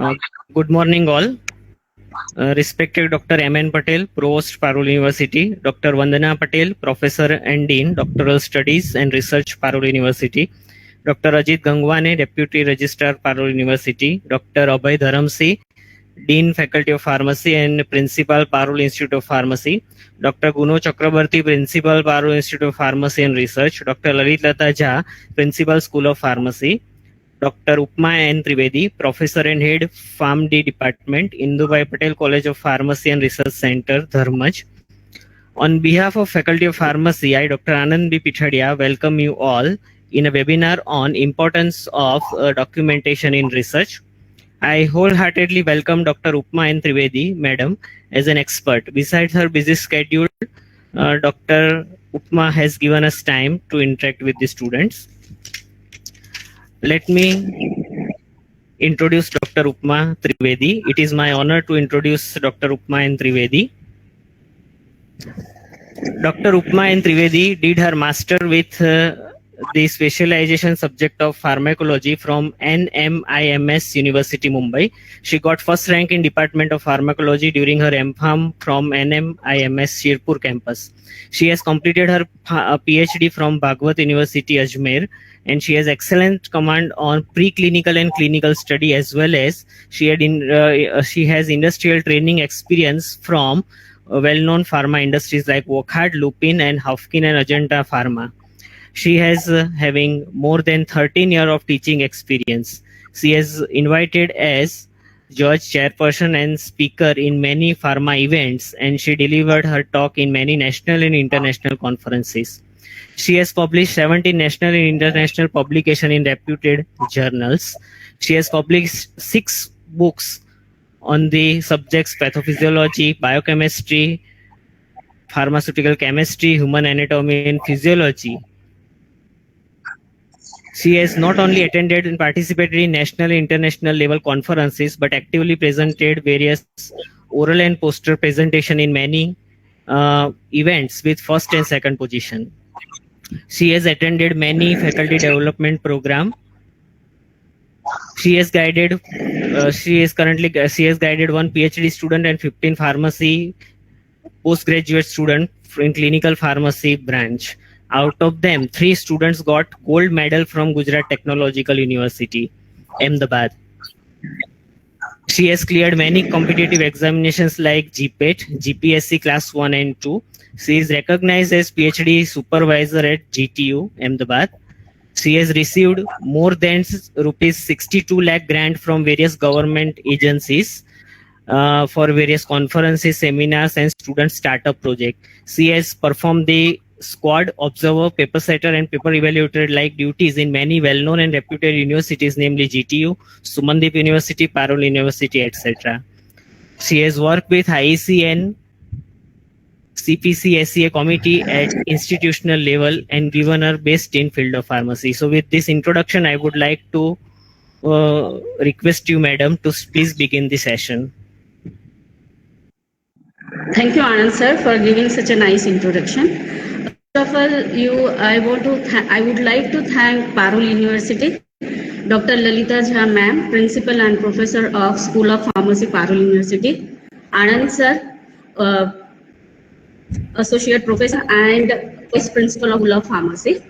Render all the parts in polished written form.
Uh, Good morning, all. Respected Dr. M.N. Patel, Provost, Parul University, Dr. Vandana Patel, Professor and Dean, Doctoral Studies and Research, Parul University, Dr. Ajit Gangwane, Deputy Registrar, Parul University, Dr. Abhay Dharamsi, Dean, Faculty of Pharmacy and Principal, Parul Institute of Pharmacy, Dr. Guno Chakrabarti, Principal, Parul Institute of Pharmacy and Research, Dr. Lalit Lata Jha, Principal, School of Pharmacy, Dr. Upma N. Trivedi, Professor and Head, PharmD Department, Indubhai Patel College of Pharmacy and Research Center, Dharmaj. On behalf of Faculty of Pharmacy, I, Dr. Anand B. Pithadia, welcome you all in a webinar on importance of documentation in research. I wholeheartedly welcome Dr. Upma N. Trivedi, Madam, as an expert. Besides her busy schedule, Dr. Upma has given us time to interact with the students. Let me introduce Dr. Upma Trivedi. It is my honor to introduce Dr. Upma N. Trivedi. Dr. Upma N. Trivedi did her master with the specialization subject of pharmacology from NMIMS University, Mumbai. She got first rank in Department of Pharmacology during her MPharm from NMIMS Shirpur campus. She has completed her PhD from Bhagwat University, Ajmer, and she has excellent command on preclinical and clinical study, as well as she has industrial training experience from well-known pharma industries like Wockhardt, Lupin, and Hufkin and Ajanta Pharma. She has having more than 13 years of teaching experience. She is invited as judge, chairperson, and speaker in many pharma events, and she delivered her talk in many national and international conferences. She has published 17 national and international publications in reputed journals. She has published 6 books on the subjects pathophysiology, biochemistry, pharmaceutical chemistry, human anatomy, and physiology. She has not only attended and participated in national and international level conferences, but actively presented various oral and poster presentation in many events with first and second position. She has attended many faculty development program. She has guided one PhD student and 15 pharmacy postgraduate student in clinical pharmacy branch. Out of them, 3 students got gold medal from Gujarat Technological University, Ahmedabad. She has cleared many competitive examinations like GPET, GPSC Class 1 and 2. She is recognized as PhD supervisor at GTU, Ahmedabad. She has received more than rupees 62 lakh grant from various government agencies for various conferences, seminars, and student startup project. She has performed the squad observer, paper setter, and paper evaluator like duties in many well-known and reputed universities, namely GTU, Sumandip University, Parul University, etc. She has worked with IEC and CPC SCA committee at institutional level and given her best in field of pharmacy. So with this introduction, I would like to request you, madam, to please begin the session. Thank you, Anand sir, for giving such a nice introduction. First of all, I would like to thank Parul University, Dr. Lalita Jha ma'am, Principal and Professor of School of Pharmacy, Parul University, Anand sir, Associate Professor and Vice Principal of School of Pharmacy,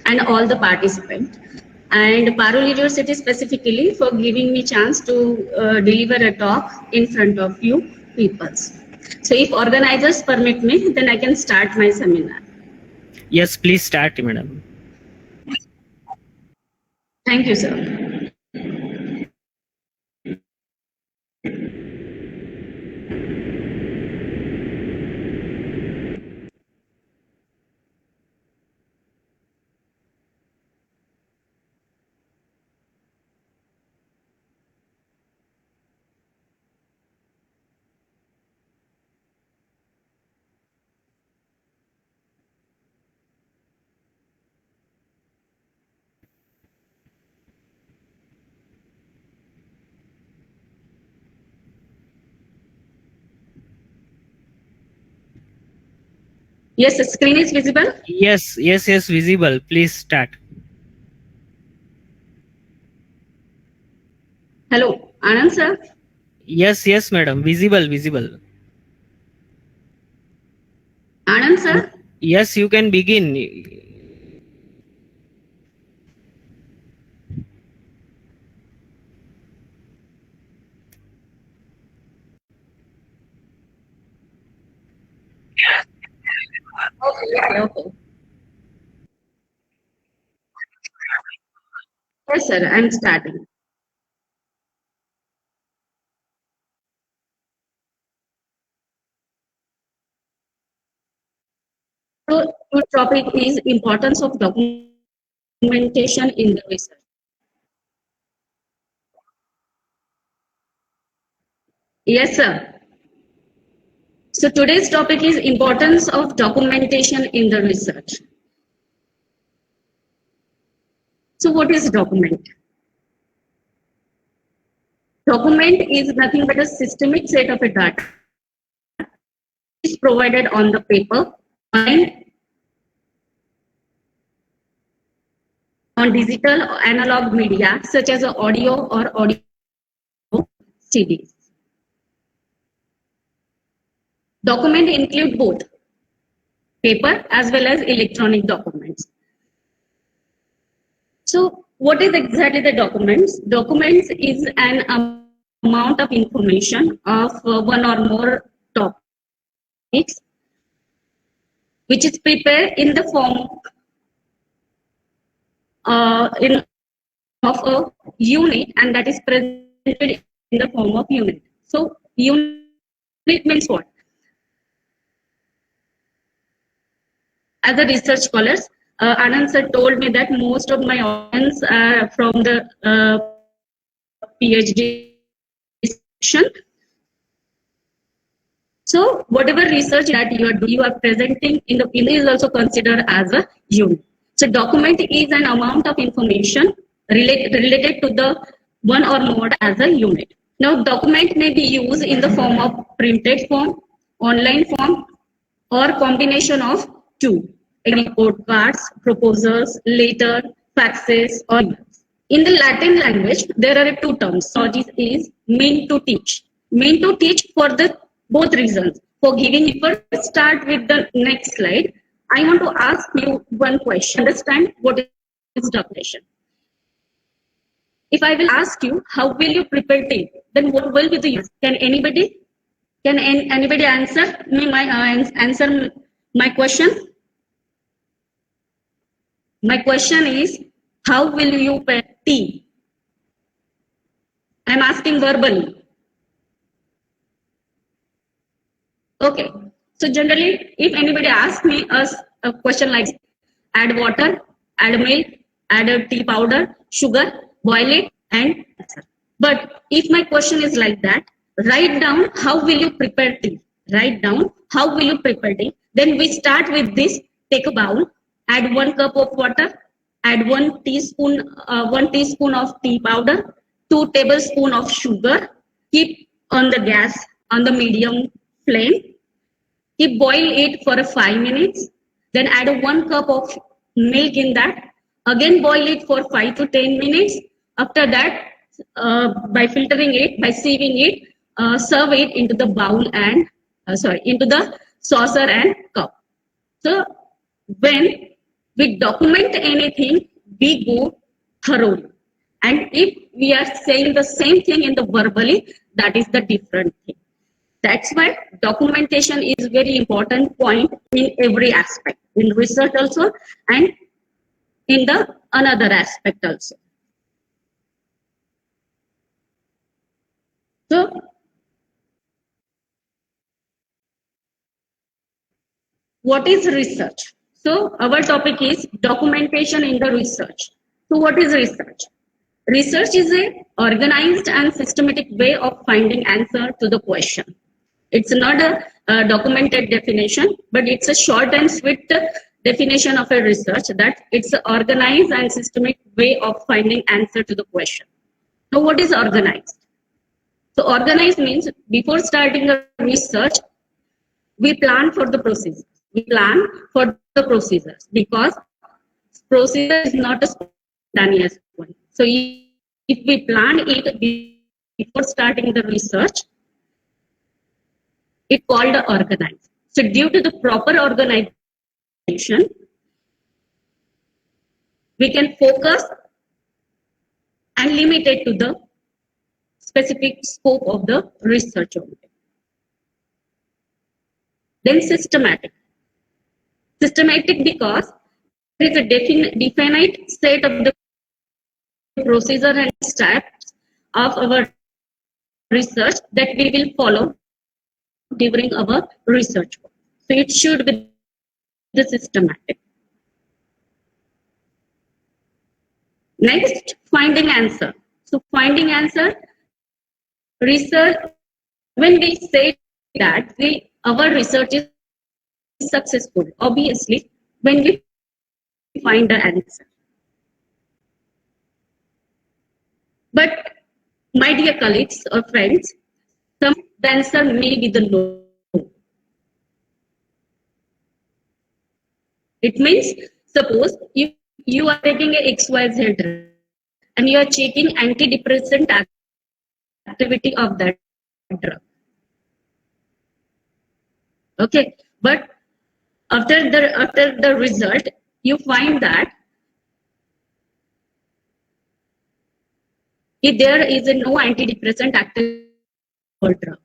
and all the participants. And Parul University specifically for giving me chance to deliver a talk in front of you people. So if organizers permit me, then I can start my seminar. Yes, please start, madam. Thank you, sir. Yes, the screen is visible? Yes, visible. Please start. Hello, Anand sir, Yes, yes, madam. Visible, visible. Anand sir. Yes, you can begin. Okay, okay. Yes, sir. I'm starting. So, the topic is importance of documentation in the research. Yes, sir. So today's topic is importance of documentation in the research. So what is document? Document is nothing but a systemic set of data is provided on the paper and on digital or analog media such as audio or audio CDs. Document include both paper as well as electronic documents. So what is exactly the documents? Documents is an amount of information of one or more topics which is prepared in the form in of a unit and that is presented in the form of unit. So unit means what? As a research scholars, Anand sir told me that most of my audience are from the PhD section. So whatever research that you are presenting in the field is also considered as a unit. So document is an amount of information related to the one or more as a unit. Now document may be used in the form of printed form, online form, or combination of two. Report cards, proposals, letter, faxes, or emails. In the Latin language, there are two terms. So this is mean to teach. Mean to teach for the both reasons. For giving, before we start with the next slide, I want to ask you one question. Understand what is documentation? If I will ask you, how will you prepare tea? Then what will be the use? Can anybody answer me answer my question? My question is, how will you prepare tea? I'm asking verbally. Okay. So generally, if anybody asks me a question like add water, add milk, add a tea powder, sugar, boil it, and answer. But if my question is like that, write down how will you prepare tea. Write down how will you prepare tea. Then we start with this. Take a bowl, add 1 cup of water, add 1 teaspoon of tea powder, 2 tablespoons of sugar. Keep on the gas on the medium flame. Keep boil it for 5 minutes. Then add 1 cup of milk in that. Again boil it for 5 to 10 minutes. After that, by filtering it, by sieving it, serve it into the bowl and into the saucer and cup. So when we document anything, we go thoroughly. And if we are saying the same thing in the verbally, that is the different thing. That's why documentation is very important point in every aspect, in research also and in the another aspect also. So what is research? So our topic is documentation in the research. So what is research? Research is a organized and systematic way of finding answer to the question. It's not a documented definition, but it's a short and sweet definition of a research that it's an organized and systematic way of finding answer to the question. Now, what is organized? So organized means before starting a research, we plan for the process. We plan for the procedures because procedure is not a spontaneous one. So if we plan it before starting the research, it's called organized. So due to the proper organization, we can focus and limit it to the specific scope of the research only. Then systematic. Systematic because there is a definite set of the procedure and steps of our research that we will follow during our research. So it should be the systematic. Next, finding answer. So finding answer, research, when we say that our research is successful, obviously, when we find the answer. But my dear colleagues or friends, some the answer may be the no. It means, suppose if you are taking a XYZ drug and you are checking antidepressant activity of that drug. Okay, but after the result, you find that if there is no antidepressant activity for drug.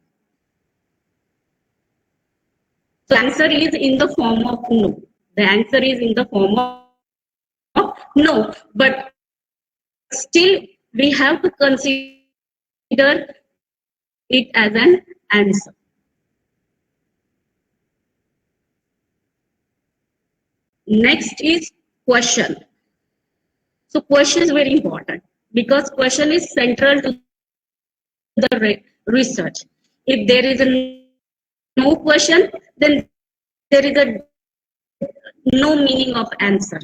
So answer is in the form of no. The answer is in the form of no, but still we have to consider it as an answer. Next is question. So question is very important because question is central to the research. If there is a no question, then there is a no meaning of answer.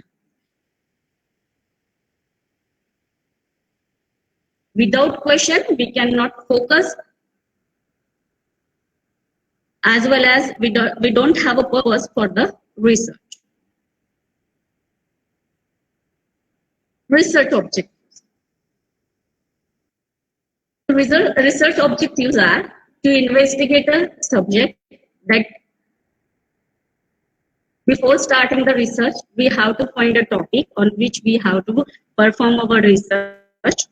Without question, we cannot focus, as well as we don't have a purpose for the research. Research objectives. Research objectives are to investigate a subject that before starting the research, we have to find a topic on which we have to perform our research,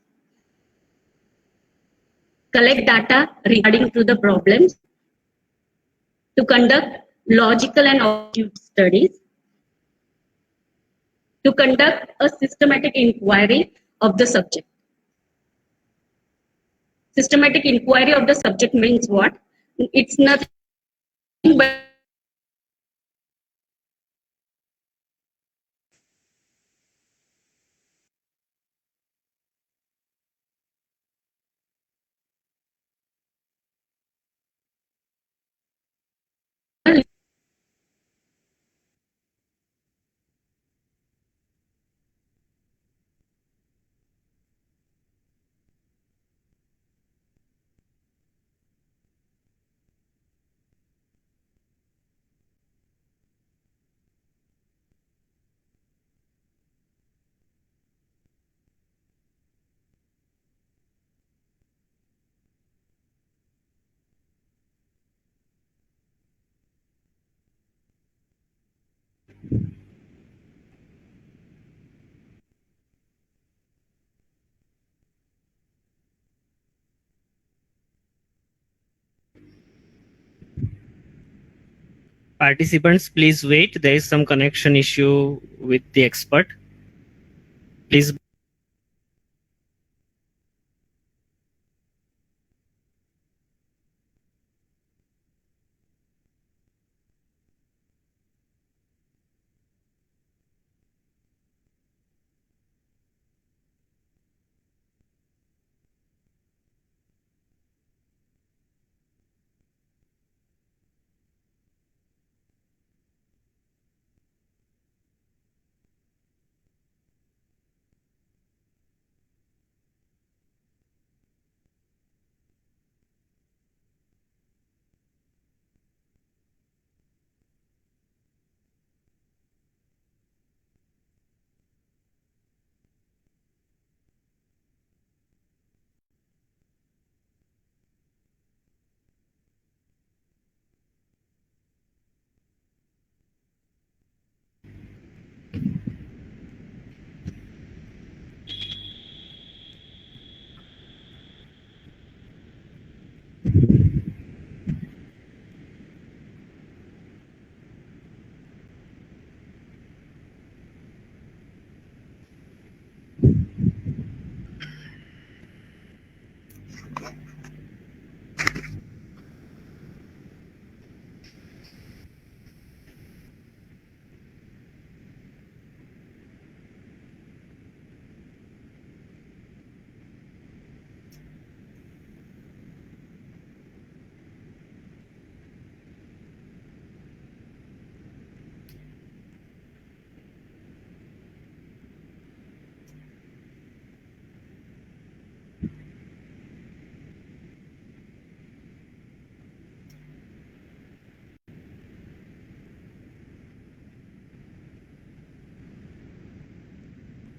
collect data regarding to the problems, to conduct logical and objective studies, to conduct a systematic inquiry of the subject. Systematic inquiry of the subject means what? It's nothing but Participants, please wait. There is some connection issue with the expert. Please.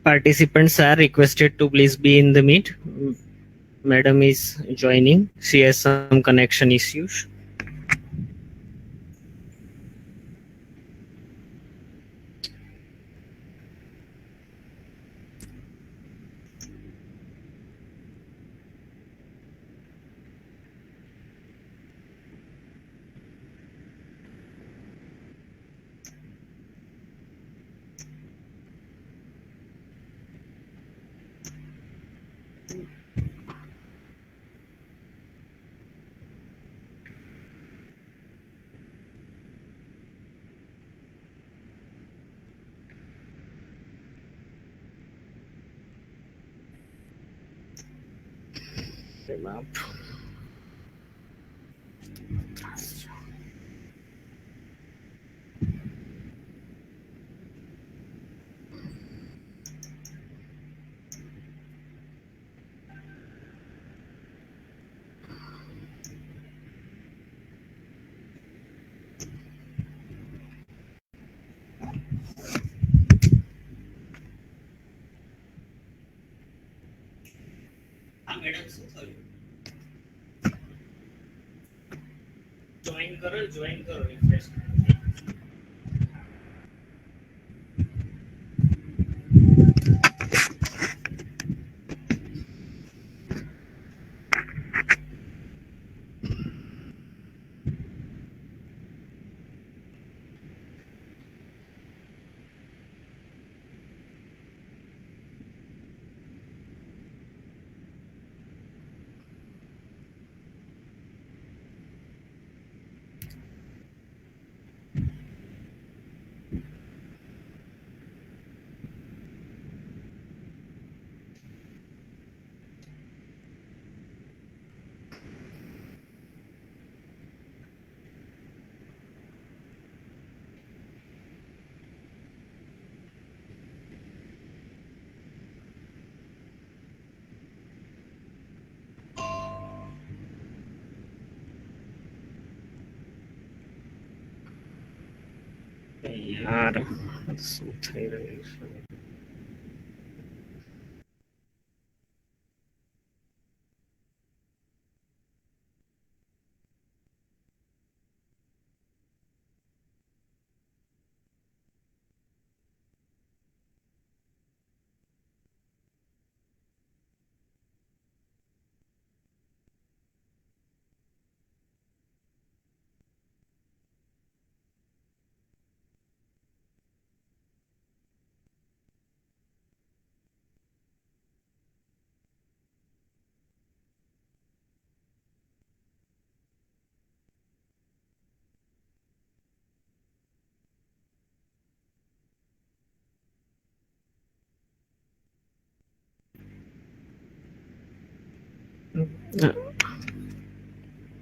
Participants are requested to please be in the meet. Madam is joining. She has some connection issues. Join करो refresh यार શું થઈ રહ્યું છે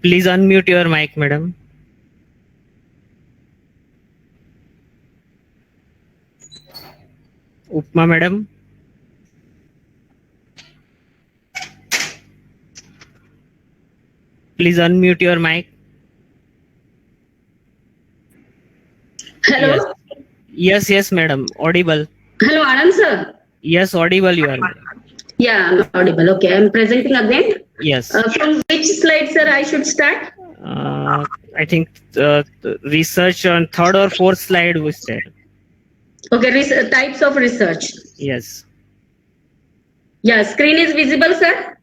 Please unmute your mic, madam. Upma, madam. Please unmute your mic. Hello. Yes, yes, madam. Audible. Hello, Anand sir. Yes, audible you are. Yeah, I'm audible. Okay, I'm presenting again. Yes. From which slide, sir, I should start? I think research on third or fourth slide was there. Okay, types of research. Yes. Yeah, screen is visible, sir?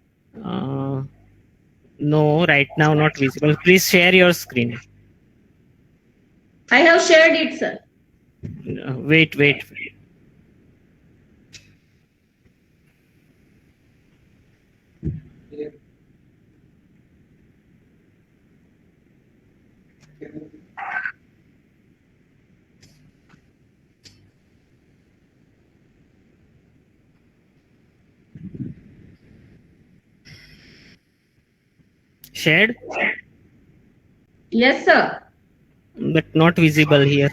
No, right now not visible. Please share your screen. I have shared it, sir. Wait. Shared, Yes, sir. but not visible here.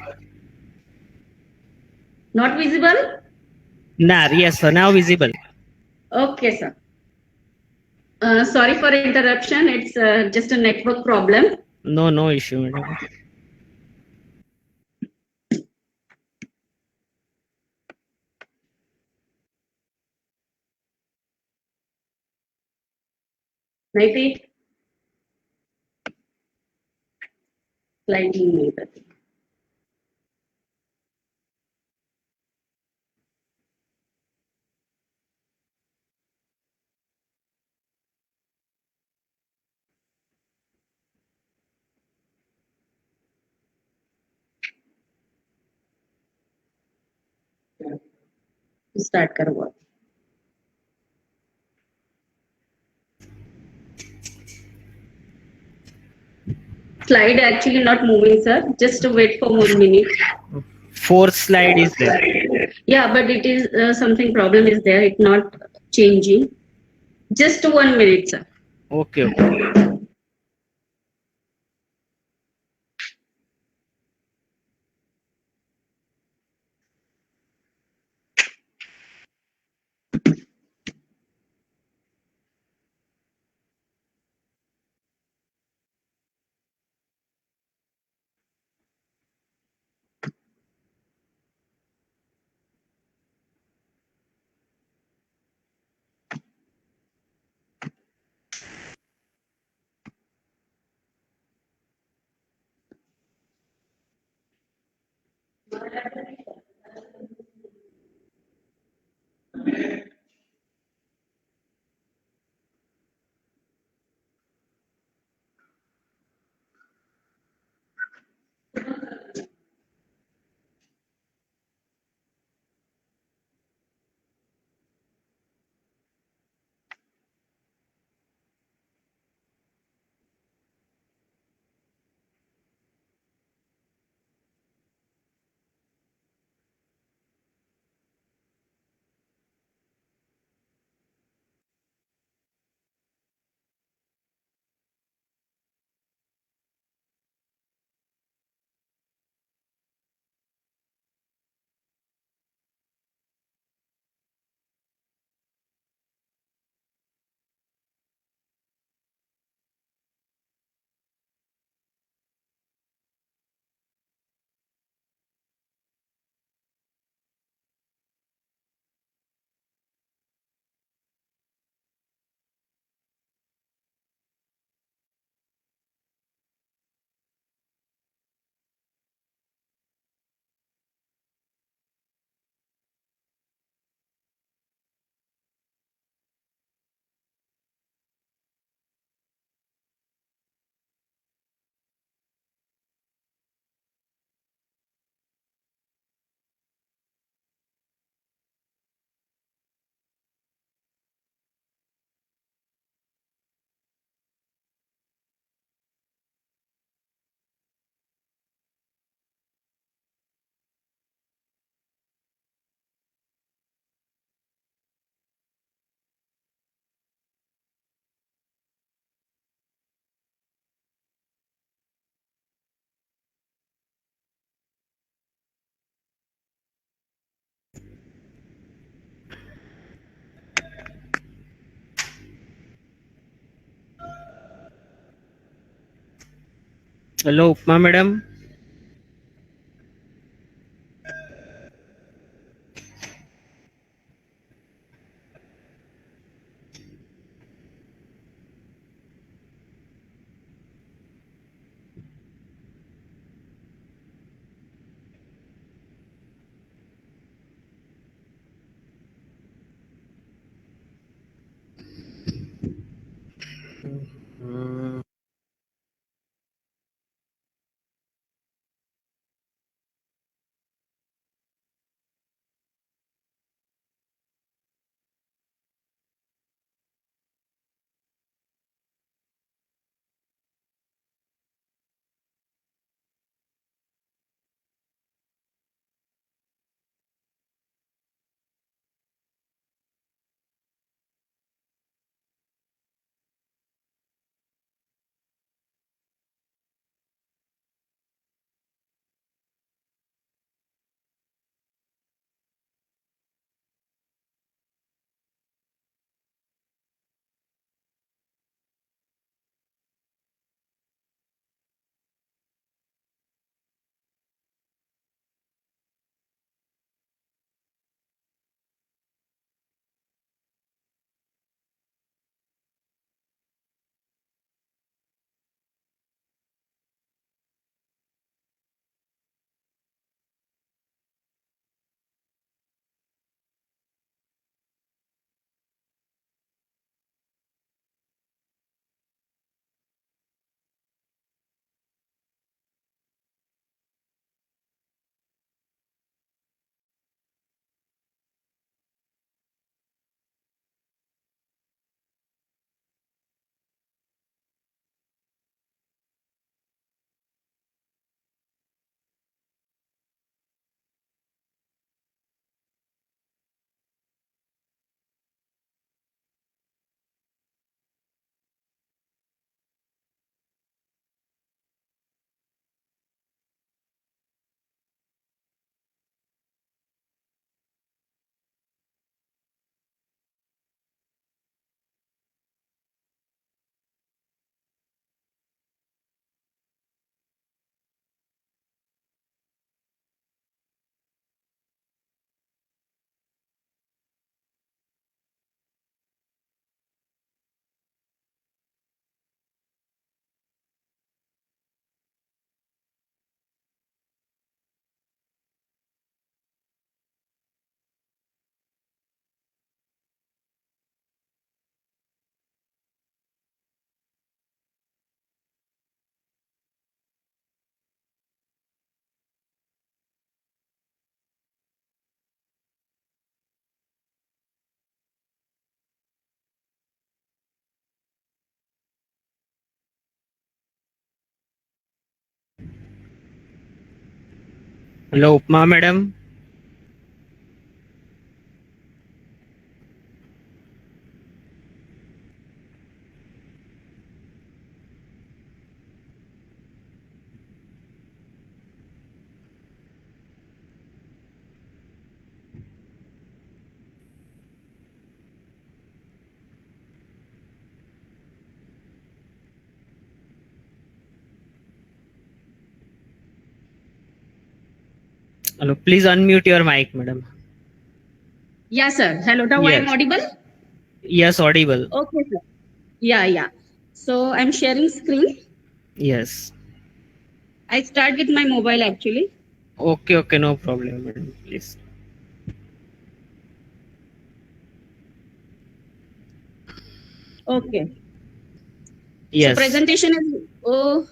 Not visible? Nah, yes, sir. Now visible. Okay, sir. Sorry for interruption. It's just a network problem. No issue, madam. Maybe slightly later. Start करो. Slide actually not moving, sir. Just wait for 1 minute. Fourth slide is there. Yeah, but it is something problem is there. It's not changing. Just 1 minute, sir. Okay. Hello, Upma madam. Hello, Upma madam. Hello, please unmute your mic, madam. Yeah, sir. Hello, now I am Yes. audible? Yes, audible. Okay, sir. Yeah. So I'm sharing screen. Yes. I start with my mobile actually. Okay, no problem, madam. Please. Okay. So Yes. presentation is, oh,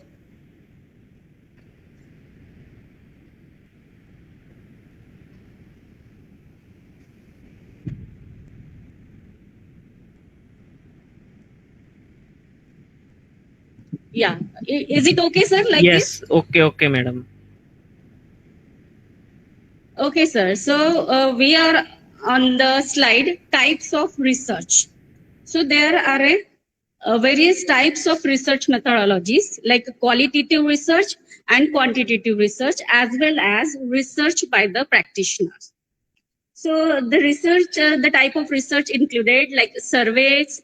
yeah. Is it okay, sir, like this? Yes. Okay, madam. Okay, sir. So we are on the slide types of research. So there are various types of research methodologies like qualitative research and quantitative research, as well as research by the practitioners. So the research, the type of research included like surveys,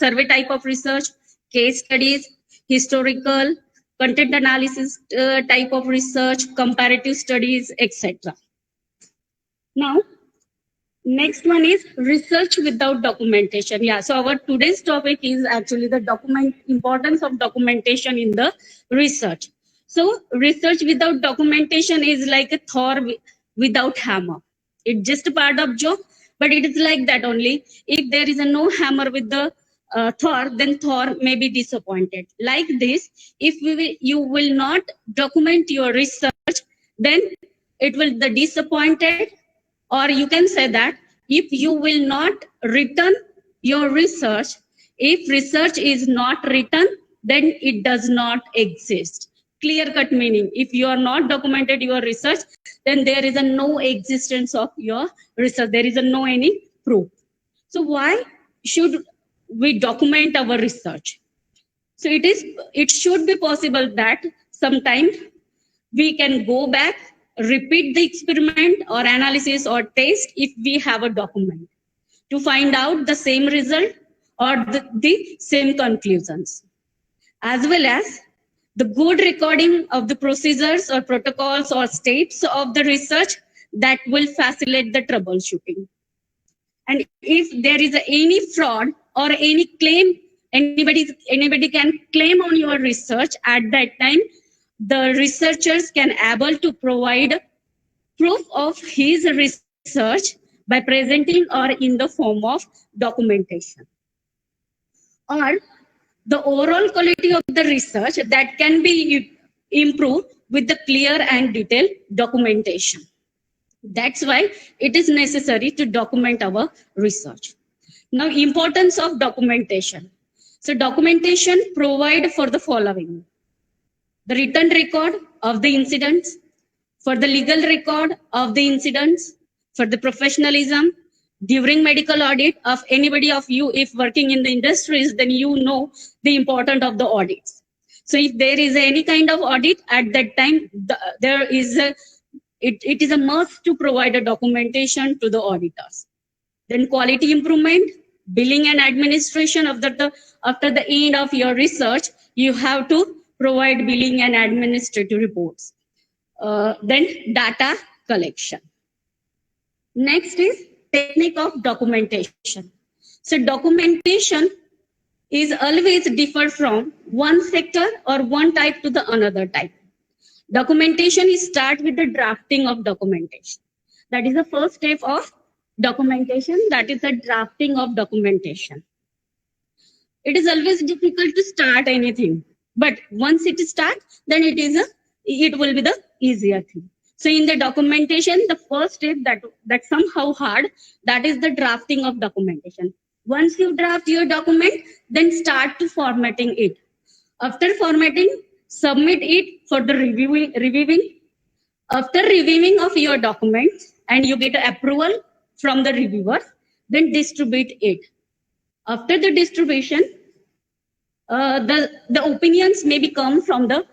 survey type of research, case studies, historical, content analysis type of research, comparative studies, etc. Now, next one is research without documentation. Yeah, so our today's topic is actually the importance of documentation in the research. So research without documentation is like a Thor without hammer. It's just a part of job, but it is like that only. If there is a no hammer with the Thor, then Thor may be disappointed. Like this, if you will not document your research, then it will the disappointed, or you can say that if you will not return your research, if research is not written, then it does not exist. Clear cut meaning, if you are not documented your research, then there is a no existence of your research, there is a no any proof. So why should we document our research? So it should be possible that sometime we can go back, repeat the experiment or analysis or test if we have a document to find out the same result or the same conclusions, as well as the good recording of the procedures or protocols or steps of the research that will facilitate the troubleshooting. And if there is any fraud or any claim, anybody can claim on your research, at that time the researchers can able to provide proof of his research by presenting or in the form of documentation, or the overall quality of the research that can be improved with the clear and detailed documentation. That's why it is necessary to document our research. Now, importance of documentation. So documentation provide for the following: the written record of the incidents, for the legal record of the incidents, for the professionalism during medical audit of anybody of you, if working in the industries, then you know the importance of the audits. So if there is any kind of audit at that time, there is it is a must to provide a documentation to the auditors. Then quality improvement, billing and administration. After the end of your research, you have to provide billing and administrative reports. Then data collection. Next is technique of documentation. So documentation is always differ from one sector or one type to the another type. Documentation is start with the drafting of documentation. That is the first step of documentation. That is the drafting of documentation. It is always difficult to start anything, but once it starts, then it will be the easier thing. So in the documentation, the first step that somehow hard, that is the drafting of documentation. Once you draft your document, then start to formatting it. After formatting, submit it for the reviewing After reviewing of your documents and you get approval from the reviewer, then distribute it. After the distribution, the opinions may come from the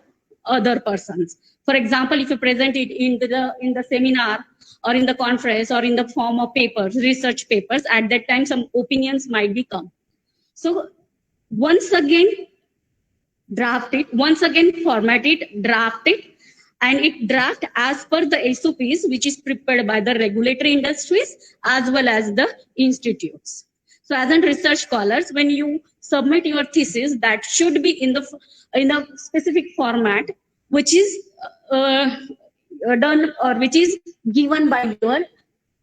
other persons. For example, if you present it in the seminar or in the conference or in the form of papers, research papers, at that time some opinions might come. So once again draft it, once again format it, draft it, and it draft as per the SOPs which is prepared by the regulatory industries as well as the institutes. So as a research scholars, when you submit your thesis, that should be in a specific format which is done or which is given by your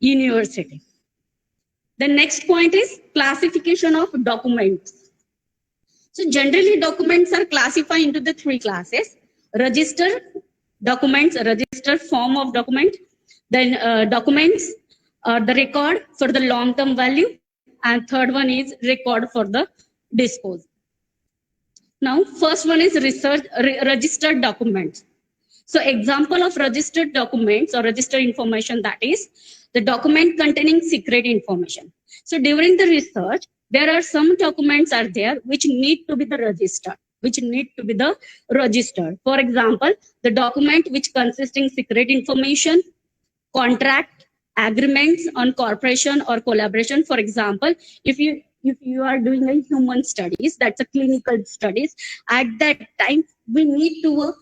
university. The next point is classification of documents. So generally documents are classified into the three classes: register documents, a registered form of document, then documents, the record for the long-term value, and third one is record for the disposal. Now, first one is registered documents. So example of registered documents or registered information, that is the document containing secret information. So during the research, there are some documents are there which need to be registered. For example, the document which consisting secret information, contract, agreements on cooperation or collaboration. For example, if you are doing a human studies, that's a clinical studies, at that time we need to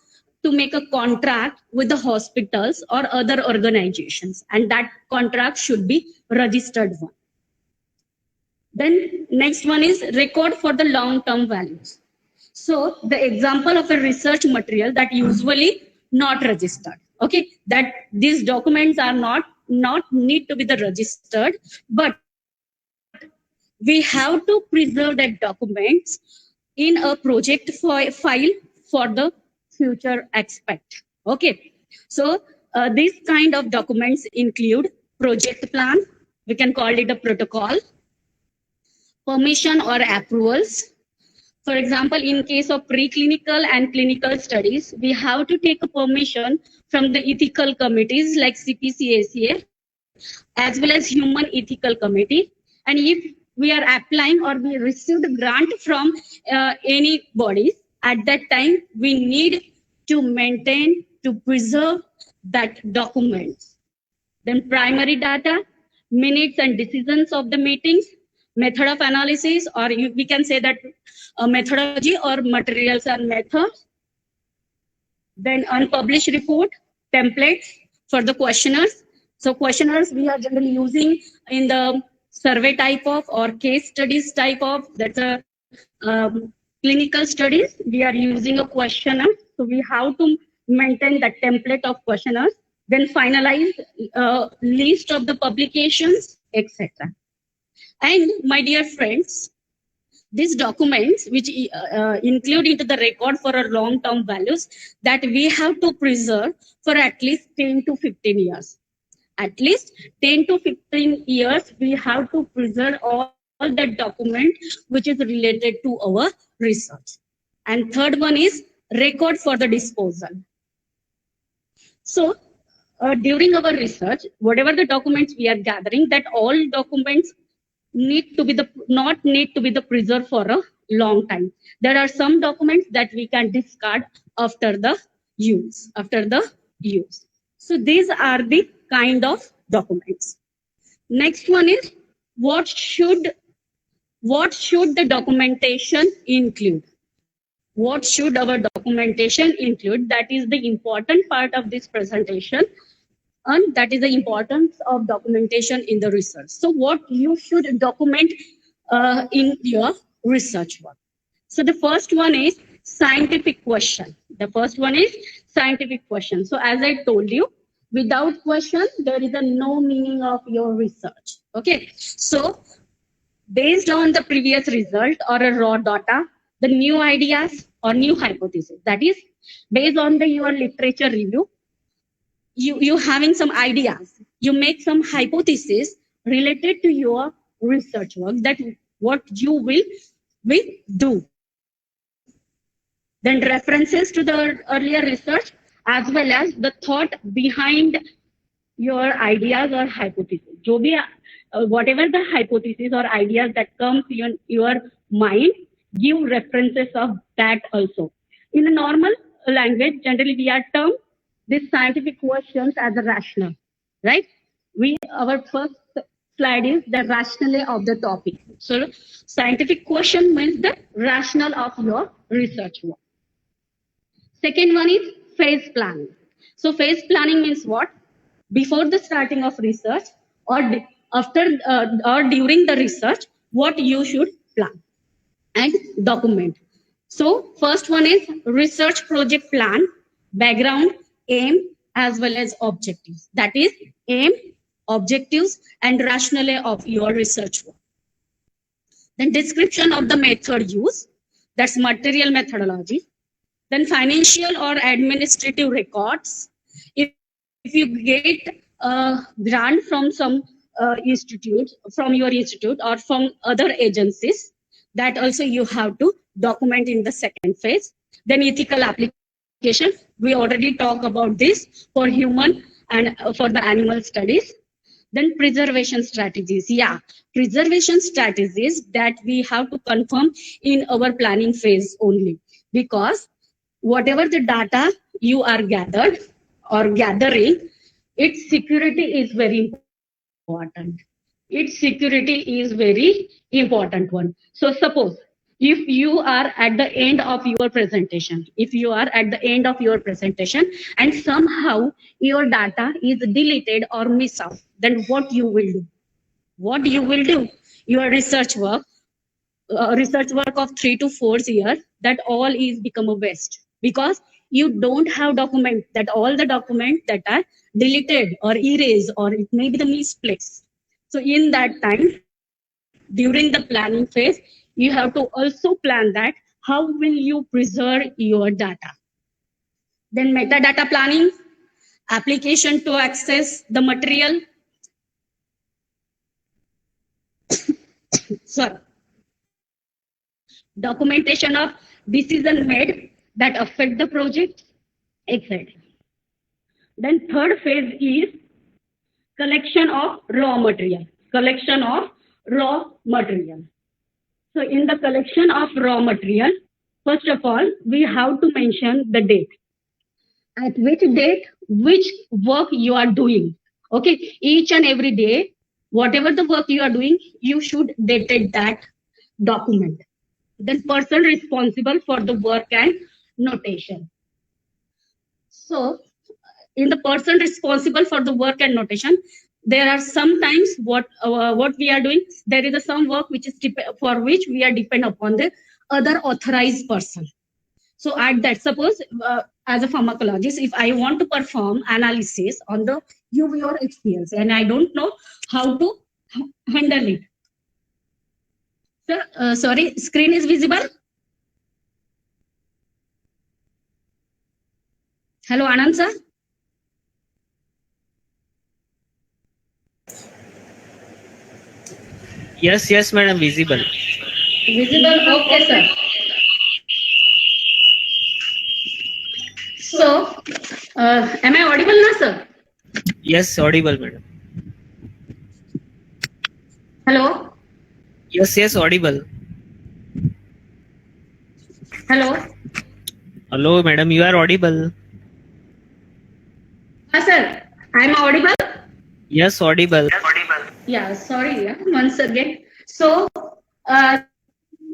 make a contract with the hospitals or other organizations, and that contract should be registered one. Then next one is record for the long-term values. So the example of a research material that usually not registered, okay, that these documents are not need to be registered, but we have to preserve that documents in a project file for the future aspect. Okay, so these kind of documents include project plan, we can call it a protocol, permission or approvals. For example, in case of preclinical and clinical studies, we have to take a permission from the ethical committees like CPC-ACA, as well as Human Ethical Committee. And if we are applying or we received a grant from any bodies, at that time, we need to maintain, to preserve that documents. Then primary data, minutes and decisions of the meetings, method of analysis, or we can say that methodology or materials and methods. Then unpublished report, templates for the questionnaires. So questionnaires we are generally using in the survey type of or case studies type of, that's a clinical studies. We are using a questionnaire. So we have to maintain the template of questionnaires, then finalize list of the publications, etc. And my dear friends, these documents which include into the record for our long-term values that we have to preserve for at least 10 to 15 years. At least 10 to 15 years, we have to preserve all the document which is related to our research. And third one is record for the disposal. So during our research, whatever the documents we are gathering, that all documents need to be not need to be preserved for a long time. There are some documents that we can discard after the use. So these are the kind of documents. Next one is what should the documentation include? What should our documentation include? That is the important part of this presentation. And that is the importance of documentation in the research. So what you should document in your research work. So the first one is scientific question. So as I told you, without question, there is no meaning of your research. Okay. So based on the previous result or a raw data, the new ideas or new hypothesis, that is based on your literature review, you having some ideas, you make some hypothesis related to your research work, that what you will do. Then references to the earlier research as well as the thought behind your ideas or hypothesis. जो भी whatever the hypothesis or ideas that comes in your mind, give references of that also. In a normal language, generally we are termed these scientific questions as a rational, right? Our first slide is the rationale of the topic. So scientific question means the rationale of your research work. Second one is phase planning. So phase planning means what? Before the starting of research or after or during the research, what you should plan and document. So first one is research project plan, background, aim, as well as objectives. That is aim, objectives, and rationale of your research work. Then description of the method used, that's material methodology. Then financial or administrative records. If you get a grant from some institute, from your institute or from other agencies, that also you have to document in the second phase. Then ethical application. We already talked about this for human and for the animal studies. Then preservation strategies. Yeah, preservation strategies that we have to confirm in our planning phase only, because whatever the data you are gathered or gathering, its security is very important. Its security is very important one. So suppose if you are at the end of your presentation, and somehow your data is deleted or missed out, then what you will do? Your research work of 3 to 4 years, that all is become a waste, because you don't have document, that all the documents that are deleted or erased, or it may be the misplaced. So in that time, during the planning phase, you have to also plan that how will you preserve your data. Then metadata planning, application to access the material. Sorry. Documentation of decision made that affect the project, etc. Then third phase is collection of raw material. So in the collection of raw material, first of all, we have to mention the date. At which date, which work you are doing. Okay, each and every day, whatever the work you are doing, you should date that document. Then person responsible for the work and notation. So in the person responsible for the work and notation, there are sometimes what we are doing, there is some work which is for which we are depend upon the other authorized person. So at that, suppose as a pharmacologist, if I want to perform analysis on the UV or HPLC and I don't know how to handle it. Sir, sorry, screen is visible? Hello, Anand sir? Yes, madam, visible. Visible, okay, sir. So, am I audible now, sir? Yes, audible, madam. Hello? Yes, audible. Hello? Hello, madam, you are audible. Sir, I am audible? Yes, audible. Yeah, sorry, yeah, once again. So,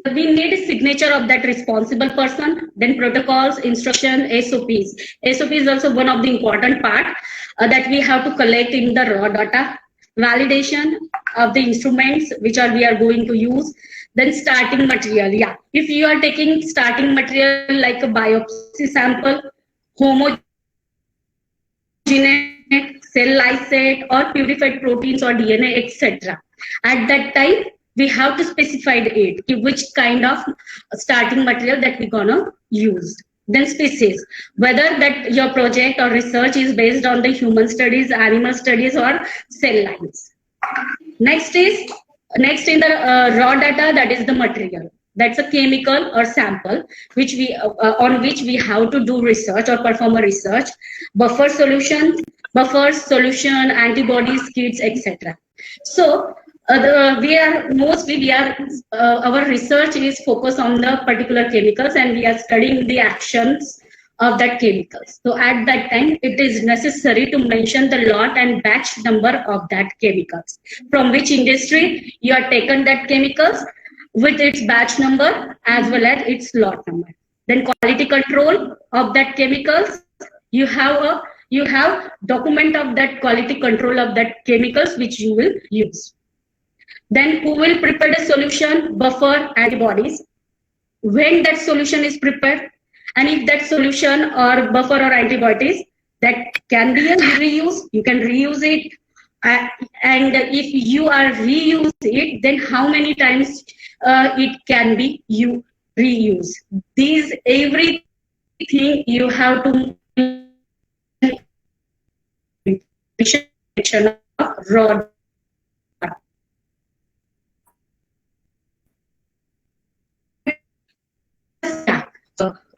we need a signature of that responsible person, then protocols, instruction, SOPs. SOP is also one of the important part that we have to collect in the raw data. Validation of the instruments which we are going to use. Then starting material. Yeah, if you are taking starting material like a biopsy sample, homogeneous cell lysate or purified proteins or DNA, etc. At that time, we have to specify it, which kind of starting material that we're gonna use. Then species, whether that your project or research is based on the human studies, animal studies, or cell lines. Next in the raw data, that is the material. That's a chemical or sample which we on which we have to do research or perform a research. Buffers, solution, antibodies, kits, etc. So our research is focused on the particular chemicals, and we are studying the actions of that chemicals. So at that time, it is necessary to mention the lot and batch number of that chemicals. From which industry you are taken that chemicals, with its batch number as well as its lot number. Then quality control of that chemicals, you have document of that quality control of that chemicals which you will use. Then who will prepare the solution, buffer, antibodies, when that solution is prepared, and if that solution or buffer or antibodies that can be a reuse, you can reuse it. And if you are reuse it, then how many times it can be you reuse. These everything you have to mention of raw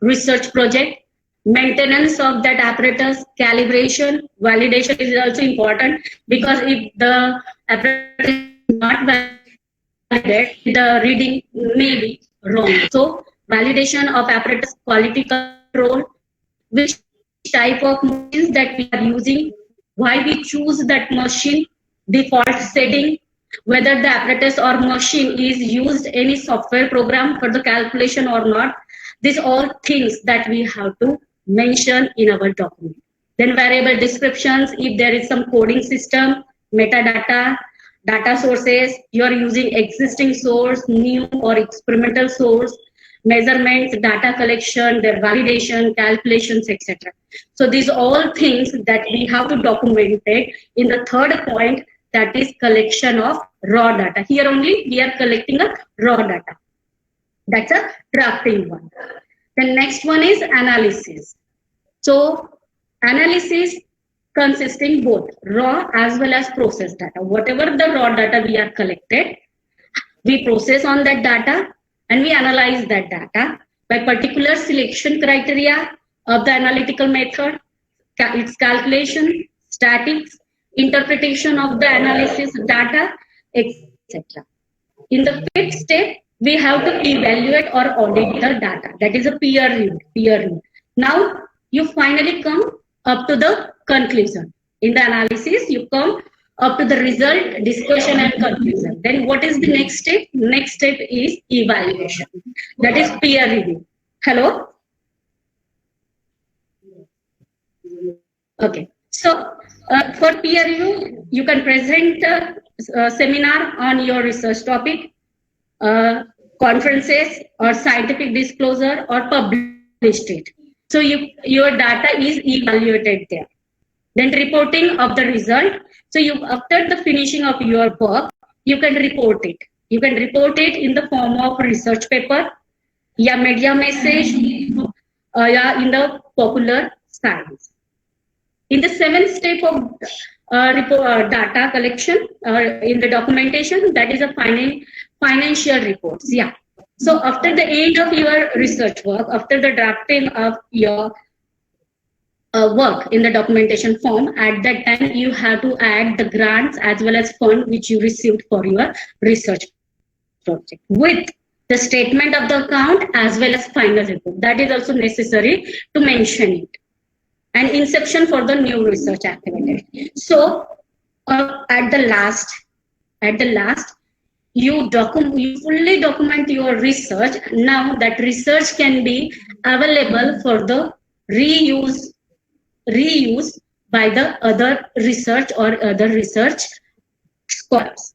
research project, maintenance of that apparatus, calibration, validation is also important, because if the apparatus is not validated, the reading may be wrong. So validation of apparatus, quality control, which type of machines that we are using, why we choose that machine, default setting, whether the apparatus or machine is used any software program for the calculation or not. These all things that we have to mention in our document. Then variable descriptions, if there is some coding system, metadata, data sources, you are using existing source, new or experimental source, measurements, data collection, their validation, calculations, etc. So these all things that we have to document it in the third point, that is collection of raw data. Here only we are collecting a raw data. That's a drafting one. The next one is analysis. So analysis consisting both raw as well as processed data. Whatever the raw data we are collected, we process on that data and we analyze that data by particular selection criteria of the analytical method, its calculation, statics, interpretation of the analysis data, etc. In the fifth step, we have to evaluate or audit the data. That is a peer review. Now you finally come up to the conclusion. In the analysis, you come up to the result, discussion and conclusion. Then what is the next step? Next step is evaluation. That is peer review. Hello? Okay. So for peer review, you can present a seminar on your research topic, conferences or scientific disclosure, or published it. So your data is evaluated there. Then reporting of the result. So after the finishing of your work, you can report it. You can report it in the form of research paper, media message, in the popular science. In the seventh step of data collection in the documentation, that is a financial reports. So after the end of your research work, after the drafting of your work in the documentation form, at that time you have to add the grants as well as fund which you received for your research project with the statement of the account as well as final report. That is also necessary to mention it. And inception for the new research activity. So at the last, you fully document your research. Now that research can be available for the reuse by the other research or other research scholars.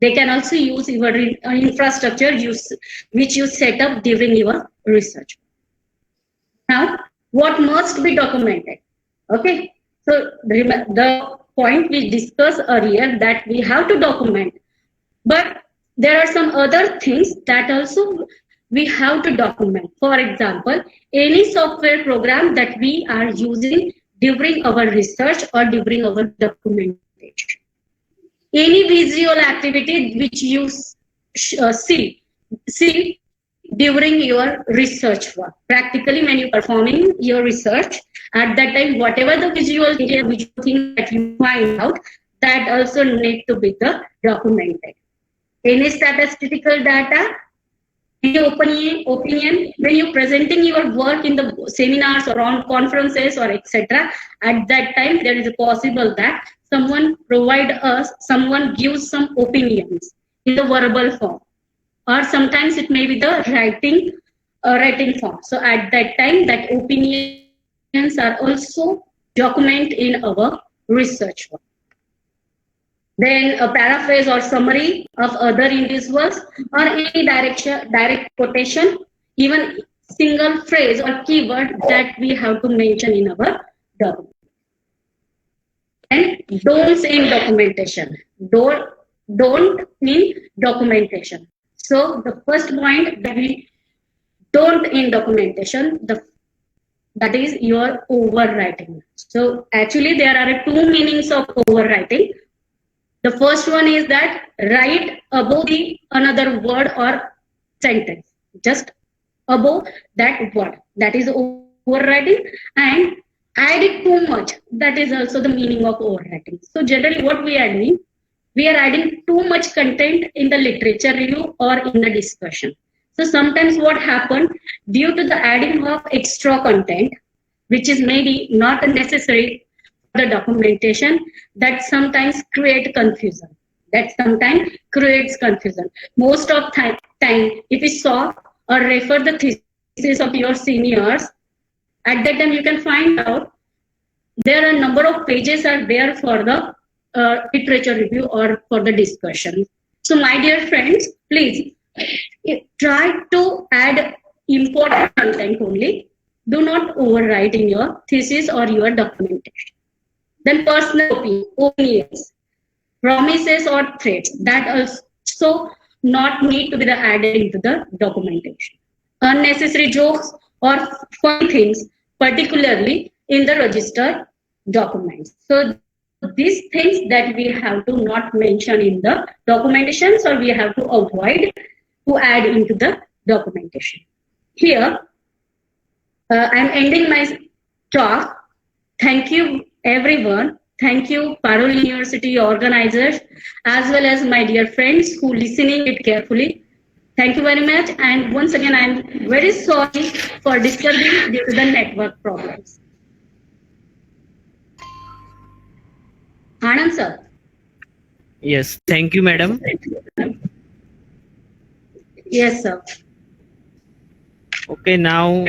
They can also use your infrastructure which you set up during your research. Now, what must be documented? Okay, so the point we discussed earlier, that we have to document, but there are some other things that also we have to document. For example, any software program that we are using during our research or during our documentation. Any visual activity which you see during your research work. Practically, when you're performing your research, at that time, whatever the visual thing that you find out, that also need to be documented. Any statistical data, in your opinion, when you're presenting your work in the seminars or on conferences or etc., at that time there is a possible that someone gives some opinions in the verbal form, or sometimes it may be the writing form. So at that time, that opinions are also documented in our research work. Then a paraphrase or summary of other individuals, or any direct quotation, even single phrase or keyword that we have to mention in our document. And don'ts in documentation. Don't in documentation. So the first point that we don't in documentation, that is your overwriting. So actually there are two meanings of overwriting. The first one is that write above the another word or sentence, just above that word. That is overwriting. And add it too much. That is also the meaning of overwriting. So generally what we are doing, we are adding too much content in the literature review or in the discussion. So sometimes what happens, due to the adding of extra content, which is maybe not necessary for the documentation, that sometimes creates confusion. Most of time, if you saw or refer the thesis of your seniors, at that time you can find out there are a number of pages are there for the literature review or for the discussion. So my dear friends, please try to add important content only. Do not overwrite in your thesis or your documentation. Then personal opinions, promises or threats, that also not need to be added into the documentation. Unnecessary jokes or funny things, particularly in the register documents. So these things that we have to not mention in the documentation, or we have to avoid to add into the documentation. Here, I'm ending my talk. Thank you, everyone. Thank you, Parul University organizers, as well as my dear friends who listening it carefully. Thank you very much. And once again, I'm very sorry for disturbing due to the network problems. Anand sir. Yes, thank you, madam. Yes, sir. Okay, now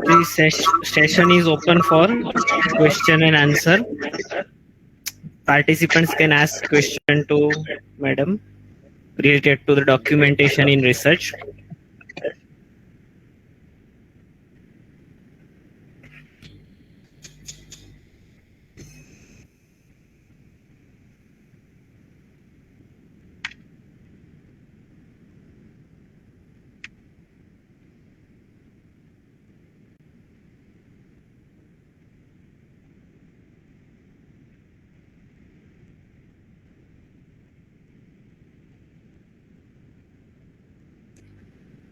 this session is open for question and answer. Participants can ask question to madam related to the documentation in research.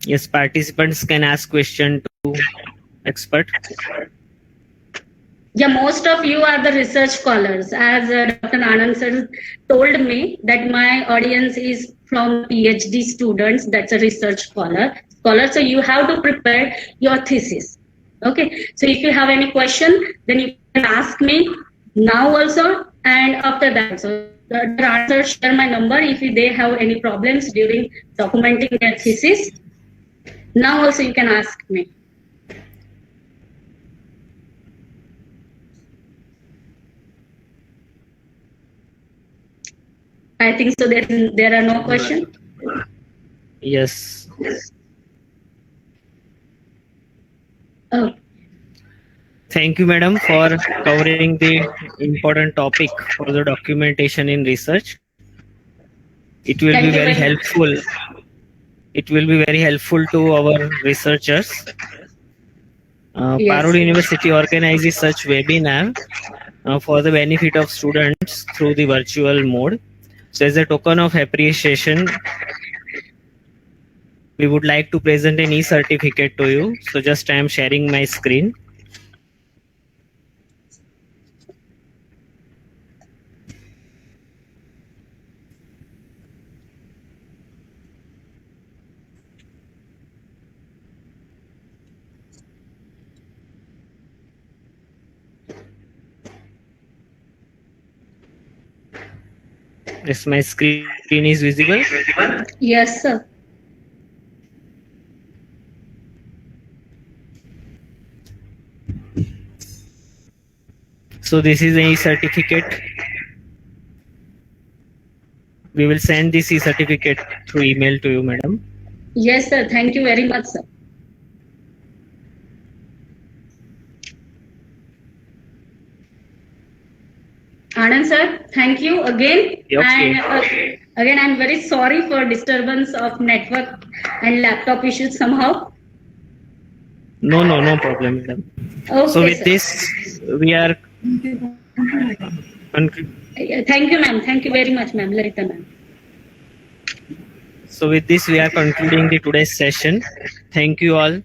Yes, participants can ask question to expert. Yeah, most of you are the research scholars. As Dr. Anand sir told me that my audience is from PhD students, that's a research scholar. So you have to prepare your thesis. Okay, so if you have any question, then you can ask me now also, and after that also. The answer, share my number if they have any problems during documenting their thesis. Now also you can ask me. I think so. There are no questions. Yes. Oh. Thank you, madam, for covering the important topic for the documentation in research. It will be very helpful. It will be very helpful to our researchers. Yes. Parul University organizes such webinar for the benefit of students through the virtual mode. So as a token of appreciation, we would like to present an e-certificate to you. So just I am sharing my screen. Yes, my screen is visible. Yes, sir. So this is a e-certificate. We will send this e-certificate through email to you, madam. Yes, sir. Thank you very much, sir. Anand sir, thank you again. Okay. And again, I'm very sorry for disturbance of network and laptop issues somehow. No problem, madam. Okay, So with sir. this, we are. Thank you, ma'am. Thank you very much, ma'am. Larita, ma'am. So with this, we are concluding the today's session. Thank you all